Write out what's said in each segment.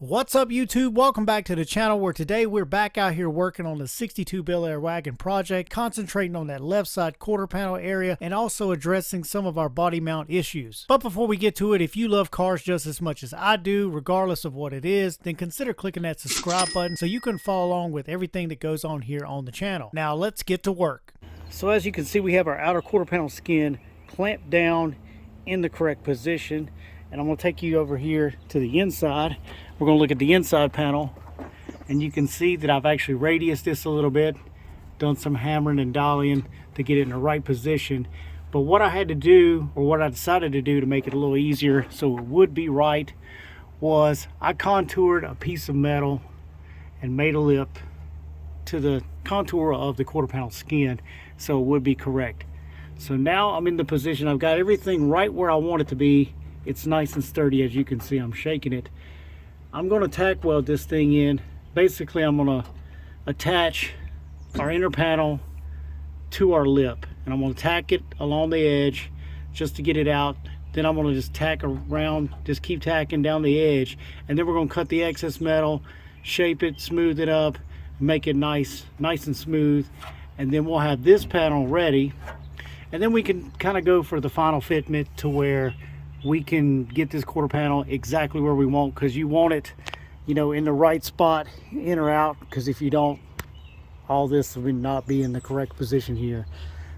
What's up YouTube? Welcome back to the channel where today we're back out here working on the 62 Belair Wagon project, concentrating on that left side quarter panel area and also addressing some of our body mount issues. But before we get to it, if you love cars just as much as I do, regardless of what it is, then consider clicking that subscribe button so you can follow along with everything that goes on here on the channel. Now let's get to work. So as you can see, we have our outer quarter panel skin clamped down in the correct position, and I'm going to take you over here to the inside. We're going to look at the inside panel, and you can see that I've actually radiused this a little bit, done some hammering and dialing to get it in the right position. But what I had to do, or what I decided to do to make it a little easier so it would be right, was I contoured a piece of metal and made a lip to the contour of the quarter panel skin so it would be correct. So now I'm in the position, I've got everything right where I want it to be. It's nice and sturdy. As you can see, I'm shaking it. I'm going to tack weld this thing in. Basically, I'm going to attach our inner panel to our lip, and I'm going to tack it along the edge just to get it out. Then I'm going to just tack around, just keep tacking down the edge, and then we're going to cut the excess metal, shape it, smooth it up, make it nice and smooth, and then we'll have this panel ready. And then we can kind of go for the final fitment to where we can get this quarter panel exactly where we want, because you want it, you know, in the right spot, in or out, because if you don't, all this will not be in the correct position here.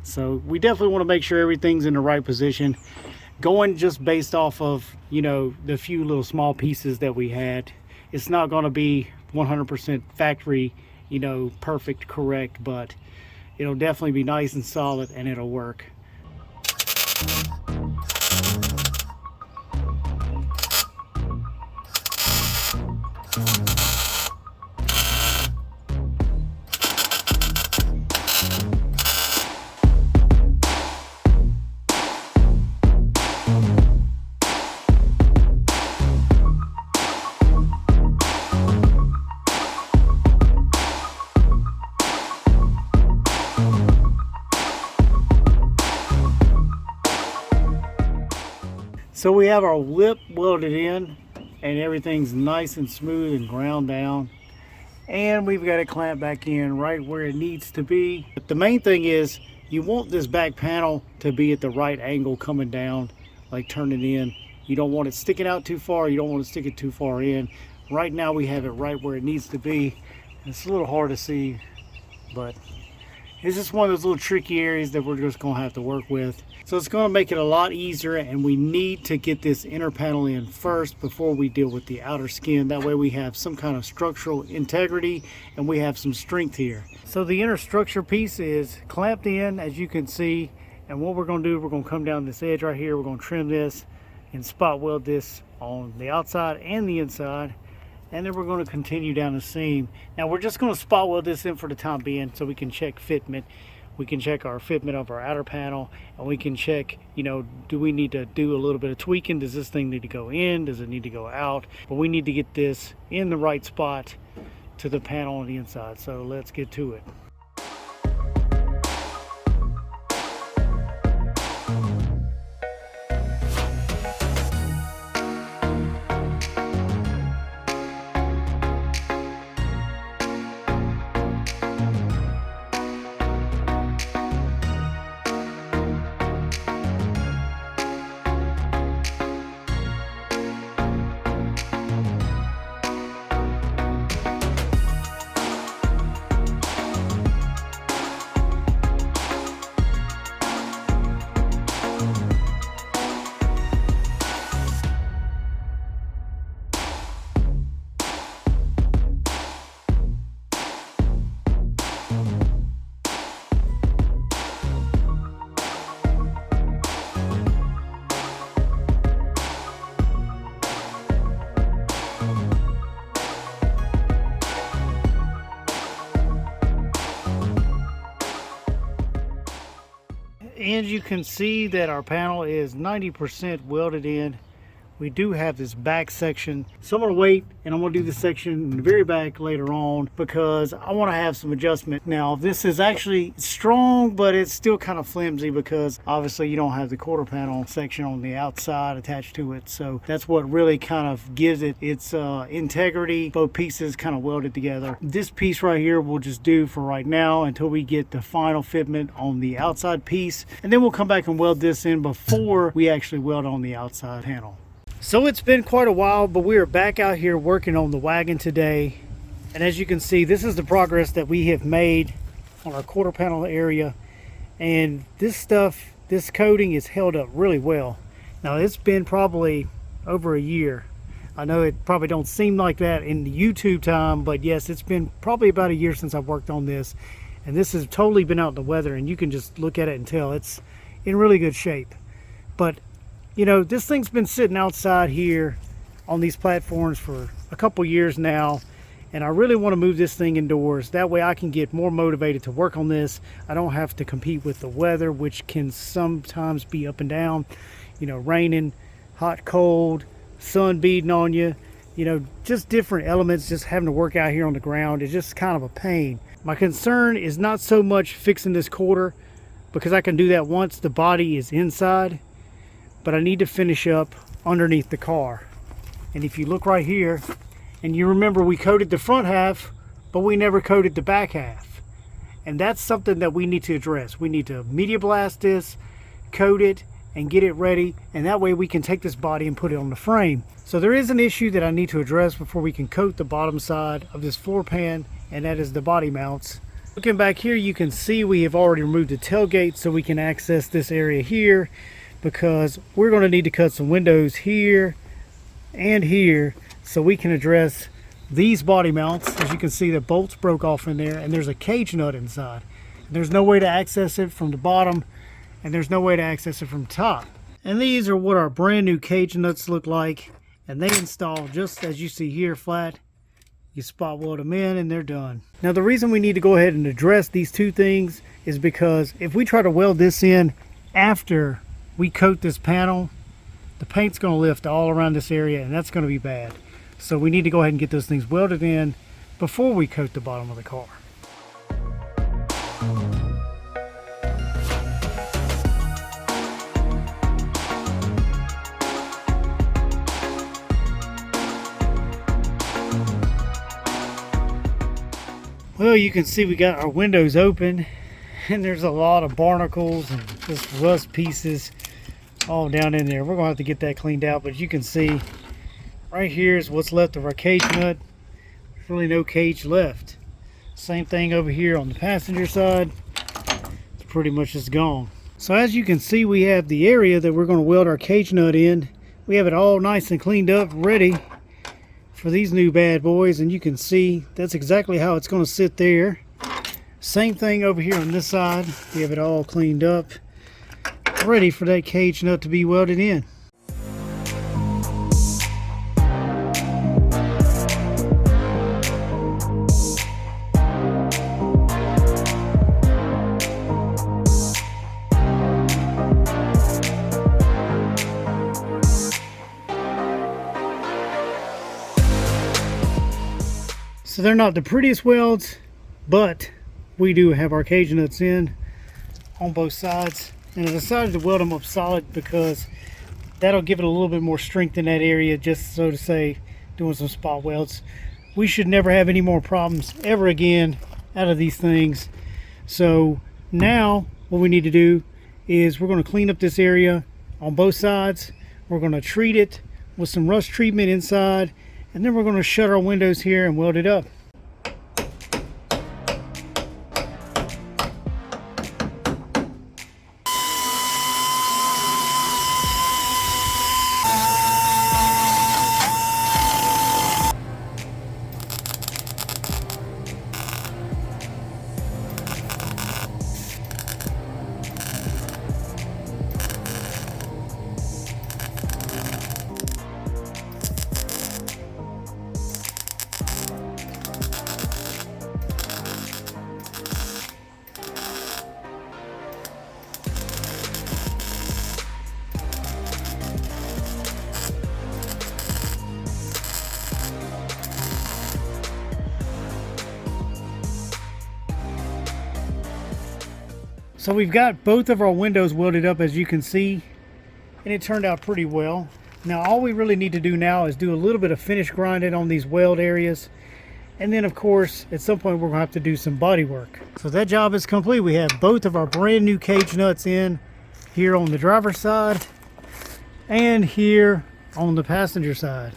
So we definitely want to make sure everything's in the right position. Going just based off of, you know, the few little small pieces that we had, it's not going to be 100% factory, you know, perfect, correct, but it'll definitely be nice and solid, and it'll work. So we have our lip welded in, and everything's nice and smooth and ground down, and we've got it clamped back in right where it needs to be. But the main thing is you want this back panel to be at the right angle coming down, like turning in. You don't want it sticking out too far, you don't want to stick it too far in. Right now we have it right where it needs to be. It's a little hard to see, but it's just one of those little tricky areas that we're just going to have to work with. So it's going to make it a lot easier, and we need to get this inner panel in first before we deal with the outer skin. That way we have some kind of structural integrity and we have some strength here. So the inner structure piece is clamped in, as you can see, and what we're going to do, we're going to come down this edge right here, we're going to trim this and spot weld this on the outside and the inside, and then we're going to continue down the seam. Now we're just going to spot weld this in for the time being so we can check fitment. We can check our fitment of our outer panel, and we can check, you know, do we need to do a little bit of tweaking? Does this thing need to go in? Does it need to go out? But we need to get this in the right spot to the panel on the inside. So let's get to it. And you can see that our panel is 90% welded in. we do have this back section. So I'm gonna wait and I'm gonna do this section in the very back later on because I wanna have some adjustment. Now this is actually strong, but it's still kind of flimsy because obviously you don't have the quarter panel section on the outside attached to it. So that's what really kind of gives it its integrity. Both pieces kind of welded together. This piece right here will just do for right now until we get the final fitment on the outside piece. And then we'll come back and weld this in before we actually weld on the outside panel. So it's been quite a while, but we are back out here working on the wagon today. And as you can see, this is the progress that we have made on our quarter panel area. And this stuff, this coating is held up really well. Now it's been probably over a year. I know it probably don't seem like that in the YouTube time, but yes, it's been probably about a year since I've worked on this. And this has totally been out in the weather, and you can just look at it and tell it's in really good shape. But you know, this thing's been sitting outside here on these platforms for a couple years now, and I really want to move this thing indoors. That way I can get more motivated to work on this. I don't have to compete with the weather, which can sometimes be up and down. You know, raining, hot, cold, sun beating on you. You know, just different elements just having to work out here on the ground is just kind of a pain. My concern is not so much fixing this quarter, because I can do that once the body is inside. But I need to finish up underneath the car. And if you look right here, and you remember we coated the front half, but we never coated the back half. And that's something that we need to address. We need to media blast this, coat it, and get it ready. And that way we can take this body and put it on the frame. So there is an issue that I need to address before we can coat the bottom side of this floor pan, and that is the body mounts. Looking back here, you can see we have already removed the tailgate so we can access this area here, because we're going to need to cut some windows here and here so we can address these body mounts. As you can see, the bolts broke off in there, and there's a cage nut inside. And there's no way to access it from the bottom, and there's no way to access it from the top. And these are what our brand new cage nuts look like, and they install just as you see here, flat. You spot weld them in and they're done. Now the reason we need to go ahead and address these two things is because if we try to weld this in after we coat this panel, the paint's going to lift all around this area, and that's going to be bad. So we need to go ahead and get those things welded in before we coat the bottom of the car. Well, you can see we got our windows open, and there's a lot of barnacles and just rust pieces all down in there. We're gonna have to get that cleaned out, but you can see right here is what's left of our cage nut. There's really no cage left. Same thing over here on the passenger side. It's pretty much just gone. So as you can see, we have the area that we're going to weld our cage nut in. We have it all nice and cleaned up, ready for these new bad boys, and you can see that's exactly how it's going to sit there. Same thing over here on this side. We have it all cleaned up, ready for that cage nut to be welded in. So they're not the prettiest welds, but we do have our cage nuts in on both sides. And I decided to weld them up solid because that'll give it a little bit more strength in that area, just so to say, doing some spot welds. We should never have any more problems ever again out of these things. So now what we need to do is we're going to clean up this area on both sides. We're going to treat it with some rust treatment inside, and then we're going to shut our windows here and weld it up. So we've got both of our windows welded up, as you can see, and it turned out pretty well. Now all we really need to do now is do a little bit of finish grinding on these weld areas, and then of course at some point we're gonna have to do some body work. So that job is complete. We have both of our brand new cage nuts in here on the driver's side and here on the passenger side.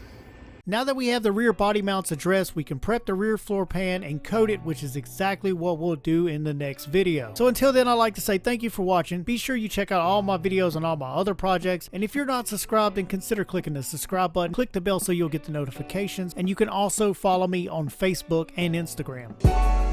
Now that we have the rear body mounts addressed, we can prep the rear floor pan and coat it, which is exactly what we'll do in the next video. So until then, I'd like to say thank you for watching. Be sure you check out all my videos on all my other projects. And if you're not subscribed, then consider clicking the subscribe button. Click the bell so you'll get the notifications. And you can also follow me on Facebook and Instagram.